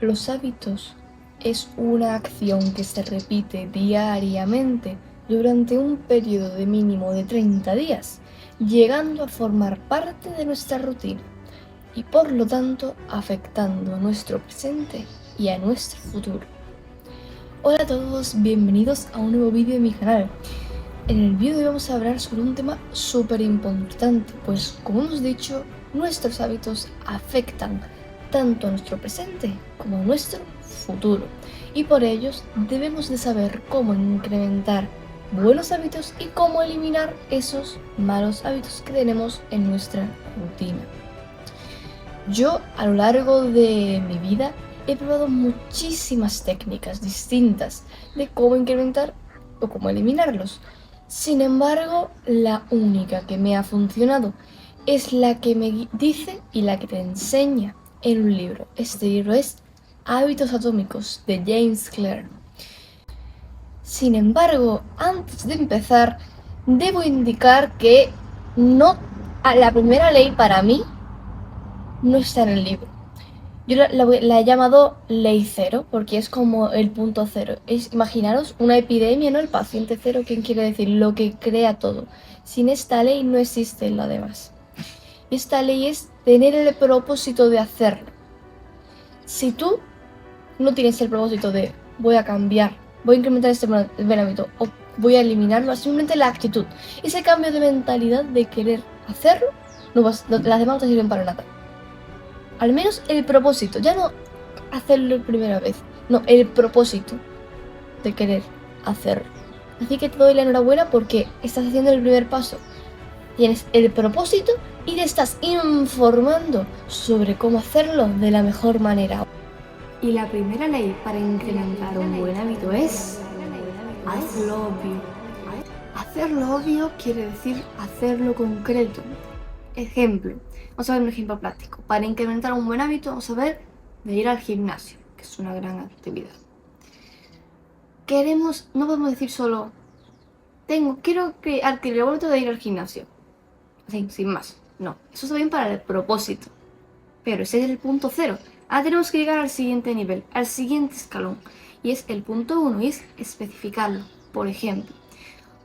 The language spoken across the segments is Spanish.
Los hábitos es una acción que se repite diariamente durante un periodo de mínimo de 30 días, llegando a formar parte de nuestra rutina y por lo tanto afectando a nuestro presente y a nuestro futuro. Hola a todos, bienvenidos a un nuevo vídeo de mi canal. En el vídeo de hoy vamos a hablar sobre un tema súper importante, pues como hemos dicho, nuestros hábitos afectan tanto a nuestro presente como a nuestro futuro, y por ello debemos de saber cómo incrementar buenos hábitos y cómo eliminar esos malos hábitos que tenemos en nuestra rutina. Yo a lo largo de mi vida he probado muchísimas técnicas distintas de cómo incrementar o cómo eliminarlos. Sin embargo, la única que me ha funcionado es la que me dice y la que te enseña en un libro. Este libro es Hábitos Atómicos de James Clear. Sin embargo, antes de empezar, debo indicar que la primera ley para mí no está en el libro. Yo la he llamado ley cero porque es como el punto cero. Imaginaros una epidemia, ¿no? El paciente cero, ¿quién quiere decir? Lo que crea todo. Sin esta ley no existe lo demás. Esta ley es tener el propósito de hacerlo. Si tú no tienes el propósito de voy a cambiar, voy a incrementar este buen hábito o voy a eliminarlo, simplemente la actitud, ese cambio de mentalidad de querer hacerlo, las demás no te sirven para nada. Al menos el propósito, ya no hacerlo la primera vez, no, el propósito de querer hacerlo. Así que te doy la enhorabuena porque estás haciendo el primer paso. Tienes el propósito y te estás informando sobre cómo hacerlo de la mejor manera. Y la primera ley para incrementar un buen hábito es hazlo obvio. Hacerlo obvio quiere decir hacerlo concreto. Ejemplo, vamos a ver un ejemplo práctico. Para incrementar un buen hábito, vamos a ver de ir al gimnasio, que es una gran actividad. No podemos decir solo, quiero adquirir el hábito de ir al gimnasio. Así, sin más. No, eso está bien para el propósito. Pero ese es el punto cero. Ahora tenemos que llegar al siguiente nivel, al siguiente escalón. Y es el punto 1, y es especificarlo. Por ejemplo,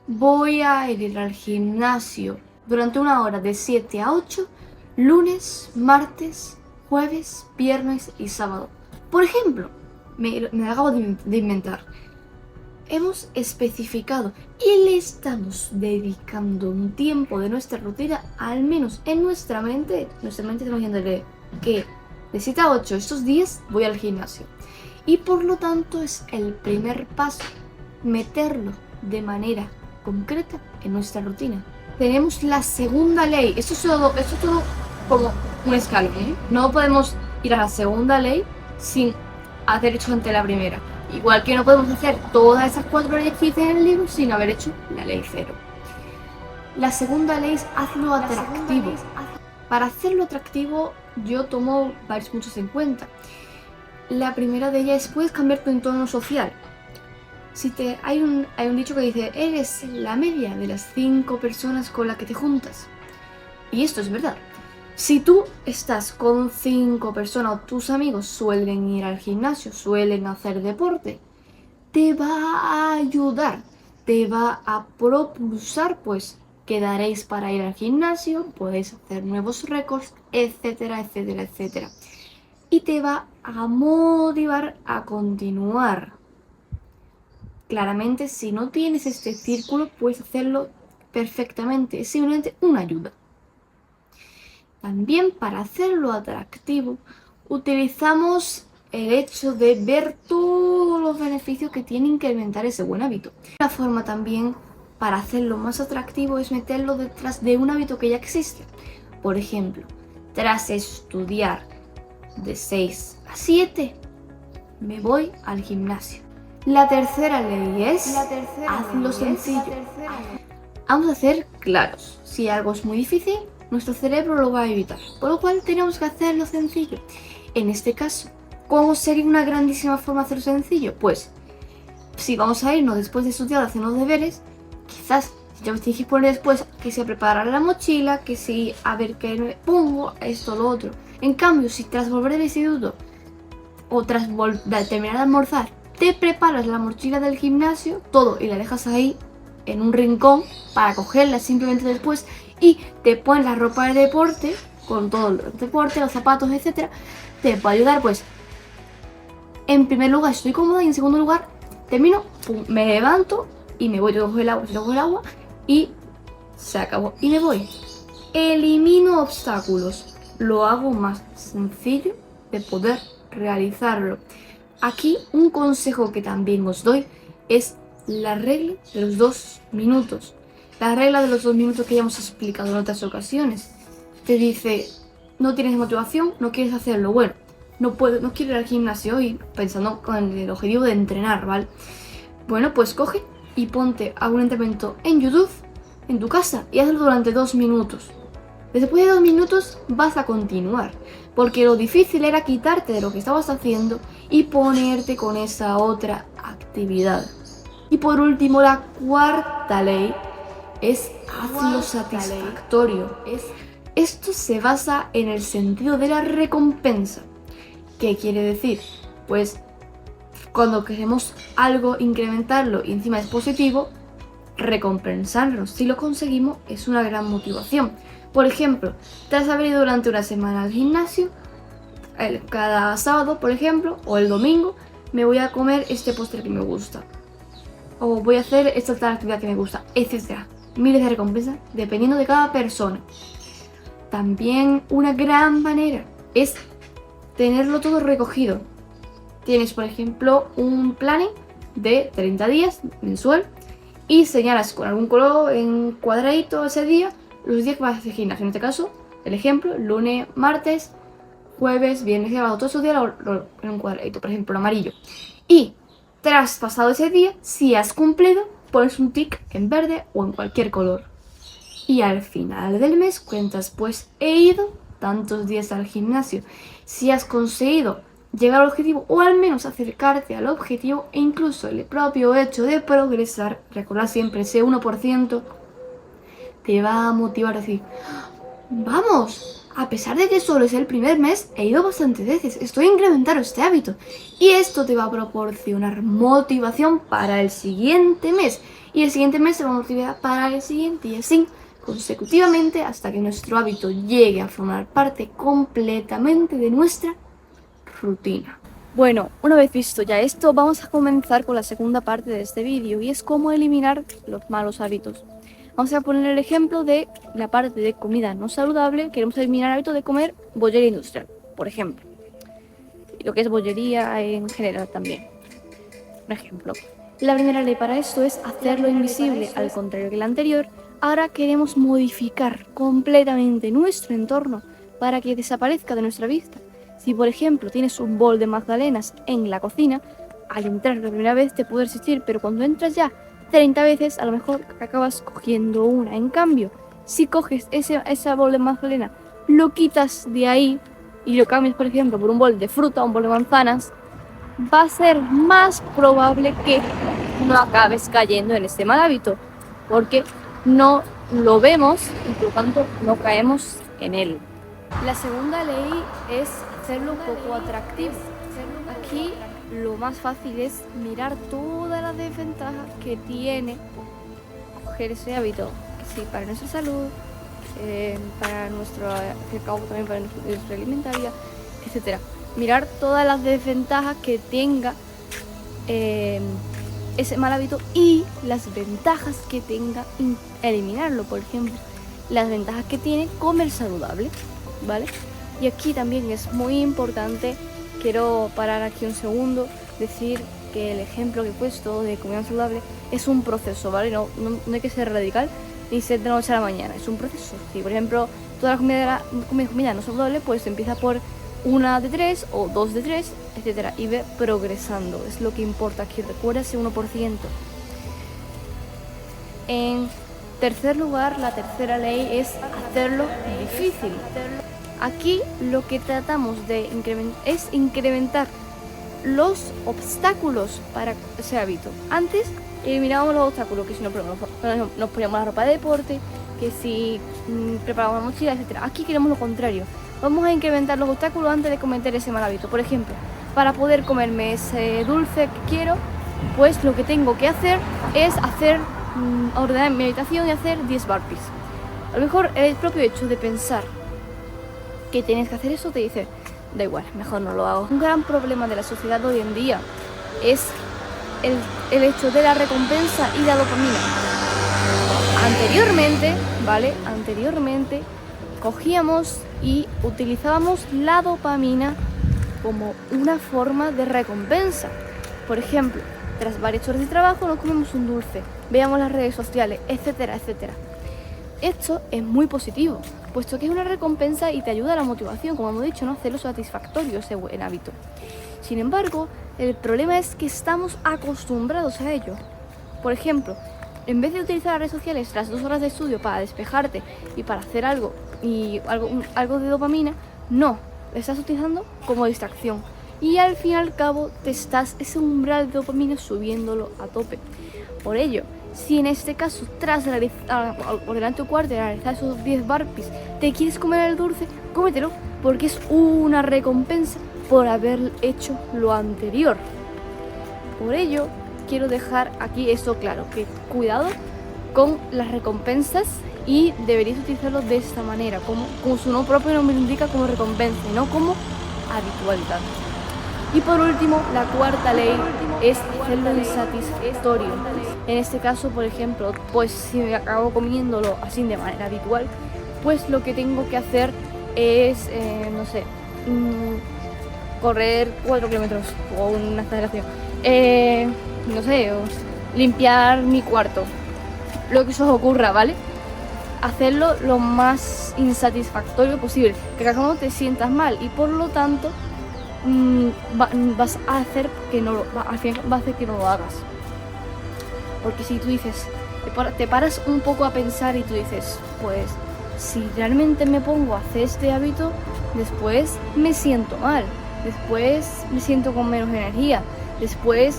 voy a ir al gimnasio durante una hora de 7 a 8, lunes, martes, jueves, viernes y sábado. Por ejemplo, me acabo de inventar. Hemos especificado y le estamos dedicando un tiempo de nuestra rutina, al menos en nuestra mente estamos diciéndole que de 7 a 8 estos días voy al gimnasio. Y por lo tanto es el primer paso, meterlo de manera concreta en nuestra rutina. Tenemos la segunda ley, esto es todo como un escalón, ¿eh? No podemos ir a la segunda ley sin haber hecho ante la primera. Igual que no podemos hacer todas esas 4 leyes que hice en el libro sin haber hecho la ley cero. La segunda ley es hazlo atractivo. Para hacerlo atractivo yo tomo varios puntos en cuenta. La primera de ellas es puedes cambiar tu entorno social. Hay un dicho que dice, eres la media de las 5 personas con las que te juntas. Y esto es verdad. Si tú estás con 5 personas o tus amigos suelen ir al gimnasio, suelen hacer deporte, te va a ayudar, te va a propulsar, pues quedaréis para ir al gimnasio, podéis hacer nuevos récords, etcétera, etcétera, etcétera. Y te va a motivar a continuar. Claramente, si no tienes este círculo, puedes hacerlo perfectamente, es simplemente una ayuda. También para hacerlo atractivo, utilizamos el hecho de ver todos los beneficios que tiene incrementar ese buen hábito. La forma también para hacerlo más atractivo es meterlo detrás de un hábito que ya existe. Por ejemplo, tras estudiar de 6 a 7, me voy al gimnasio. La tercera ley es hazlo sencillo. Vamos a ser claros, si algo es muy difícil, nuestro cerebro lo va a evitar, por lo cual tenemos que hacerlo sencillo. En este caso, ¿cómo sería una grandísima forma de hacerlo sencillo? Pues, si vamos a irnos después de estudiar a hacer los deberes, quizás ya os tienes que poner después que si a preparar la mochila, que si a ver qué me pongo, esto, lo otro. En cambio, si tras volver del instituto o tras terminar de almorzar, te preparas la mochila del gimnasio, todo, y la dejas ahí en un rincón para cogerla simplemente después, y te pones la ropa de deporte con todo el deporte, los zapatos, etcétera, te puede ayudar. Pues en primer lugar estoy cómoda y en segundo lugar termino, pum, me levanto y me voy, yo cojo el agua y se acabó y me voy. Elimino obstáculos, lo hago más sencillo de poder realizarlo. Aquí un consejo que también os doy es la regla de los 2 minutos. La regla de los 2 minutos que ya hemos explicado en otras ocasiones. Te dice, no tienes motivación, no quieres hacerlo. Bueno, no quiero ir al gimnasio hoy pensando con el objetivo de entrenar, ¿vale? Bueno, pues coge y ponte algún entrenamiento en YouTube, en tu casa, y hazlo durante 2 minutos. Después de 2 minutos vas a continuar, porque lo difícil era quitarte de lo que estabas haciendo y ponerte con esa otra actividad. Y por último, la cuarta ley es hazlo satisfactorio. Esto se basa en el sentido de la recompensa. ¿Qué quiere decir? Pues cuando queremos algo, incrementarlo y encima es positivo, recompensarnos. Si lo conseguimos es una gran motivación. Por ejemplo, tras haber ido durante una semana al gimnasio, cada sábado, por ejemplo, o el domingo, me voy a comer este postre que me gusta. O voy a hacer esta tal actividad que me gusta, etc. Miles de recompensas dependiendo de cada persona. También una gran manera es tenerlo todo recogido. Tienes, por ejemplo, un planning de 30 días mensual y señalas con algún color en cuadradito ese día los días que vas a hacer gimnasio. En este caso, el ejemplo, lunes, martes, jueves, viernes, sábado, todos esos días en un cuadradito, por ejemplo, amarillo. Y tras pasado ese día, si has cumplido, pones un tic en verde o en cualquier color. Y al final del mes cuentas, pues he ido tantos días al gimnasio. Si has conseguido llegar al objetivo o al menos acercarte al objetivo, e incluso el propio hecho de progresar, recordad siempre ese 1%, te va a motivar a decir, vamos, a pesar de que solo es el primer mes, he ido bastantes veces, estoy incrementando este hábito. Y esto te va a proporcionar motivación para el siguiente mes. Y el siguiente mes te va a motivar para el siguiente y así consecutivamente hasta que nuestro hábito llegue a formar parte completamente de nuestra rutina. Bueno, una vez visto ya esto, vamos a comenzar con la segunda parte de este vídeo y es cómo eliminar los malos hábitos. Vamos a poner el ejemplo de la parte de comida no saludable. Queremos eliminar el hábito de comer bollería industrial, por ejemplo. Y lo que es bollería en general también. Un ejemplo. La primera ley para esto es hacerlo invisible, al contrario que la anterior. Ahora queremos modificar completamente nuestro entorno para que desaparezca de nuestra vista. Si por ejemplo tienes un bol de magdalenas en la cocina, al entrar la primera vez te puede resistir, pero cuando entras ya 30 veces a lo mejor acabas cogiendo una. En cambio, si coges ese bol de magdalena, lo quitas de ahí y lo cambias por ejemplo por un bol de fruta o un bol de manzanas, va a ser más probable que no acabes cayendo en este mal hábito, porque no lo vemos y por lo tanto no caemos en él. La segunda ley es hacerlo un poco atractivo. Aquí lo más fácil es mirar todas las desventajas que tiene coger ese hábito, sí, para nuestra salud, para nuestro también para nuestra alimentaria, etcétera. Mirar todas las desventajas que tenga ese mal hábito y las ventajas que tenga eliminarlo. Por ejemplo, las ventajas que tiene comer saludable, ¿vale? Y aquí también es muy importante, quiero parar aquí un segundo, decir que el ejemplo que he puesto de comida saludable es un proceso, ¿vale? No hay que ser radical ni ser de la noche a la mañana, es un proceso. Si por ejemplo toda la comida no saludable, pues empieza por 1 de 3 o 2 de 3, etcétera, y ve progresando, es lo que importa aquí, recuerda ese 1%. En tercer lugar, la tercera ley es hacerlo difícil. Aquí lo que tratamos de incrementar los obstáculos para ese hábito. Antes eliminábamos los obstáculos, que si nos poníamos la ropa de deporte, que si preparábamos una mochila, etcétera. Aquí queremos lo contrario. Vamos a incrementar los obstáculos antes de cometer ese mal hábito. Por ejemplo, para poder comerme ese dulce que quiero, pues lo que tengo que hacer es ordenar mi habitación y hacer 10 burpees. A lo mejor el propio hecho de pensar que tienes que hacer eso te dice, da igual, mejor no lo hago. Un gran problema de la sociedad hoy en día es el hecho de la recompensa y la dopamina. Anteriormente cogíamos y utilizábamos la dopamina como una forma de recompensa. Por ejemplo, tras varias horas de trabajo nos comemos un dulce, veamos las redes sociales, etcétera, etcétera. Esto es muy positivo, puesto que es una recompensa y te ayuda a la motivación, como hemos dicho, ¿no? Hacerlo satisfactorio ese buen hábito. Sin embargo, el problema es que estamos acostumbrados a ello. Por ejemplo, en vez de utilizar las redes sociales las 2 horas de estudio para despejarte y para hacer algo de dopamina, no, lo estás utilizando como distracción. Y al fin y al cabo ese umbral de dopamina subiéndolo a tope. Por ello, si en este caso, tras ordenar tu cuarto y realizar esos 10 burpees, te quieres comer el dulce, cómetelo, porque es una recompensa por haber hecho lo anterior. Por ello, quiero dejar aquí esto claro, que cuidado con las recompensas y deberías utilizarlo de esta manera, como su propio nombre indica, como recompensa y no como habitualidad. Y por último, la cuarta ley es hacerlo insatisfactorio. En este caso, por ejemplo, pues si me acabo comiéndolo así de manera habitual, pues lo que tengo que hacer es, correr 4 kilómetros o una aceleración. Limpiar mi cuarto. Lo que se os ocurra, ¿vale? Hacerlo lo más insatisfactorio posible, que cuando te sientas mal y por lo tanto vas a hacer que no lo hagas. Porque si tú dices, te paras un poco a pensar y tú dices, pues si realmente me pongo a hacer este hábito, después me siento mal, después me siento con menos energía, después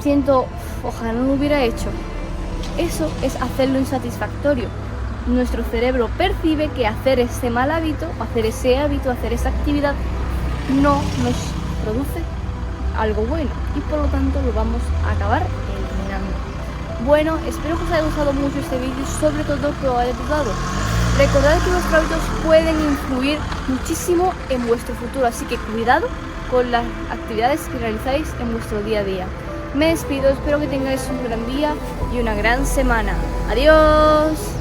siento, ojalá no lo hubiera hecho. Eso es hacerlo insatisfactorio. Nuestro cerebro percibe que hacer ese mal hábito, hacer ese hábito, hacer esa actividad no nos produce algo bueno y por lo tanto lo vamos a acabar eliminando. Bueno, espero que os haya gustado mucho este vídeo y sobre todo que os haya ayudado. Recordad que vuestros hábitos pueden influir muchísimo en vuestro futuro, así que cuidado con las actividades que realizáis en vuestro día a día. Me despido, espero que tengáis un gran día y una gran semana. ¡Adiós!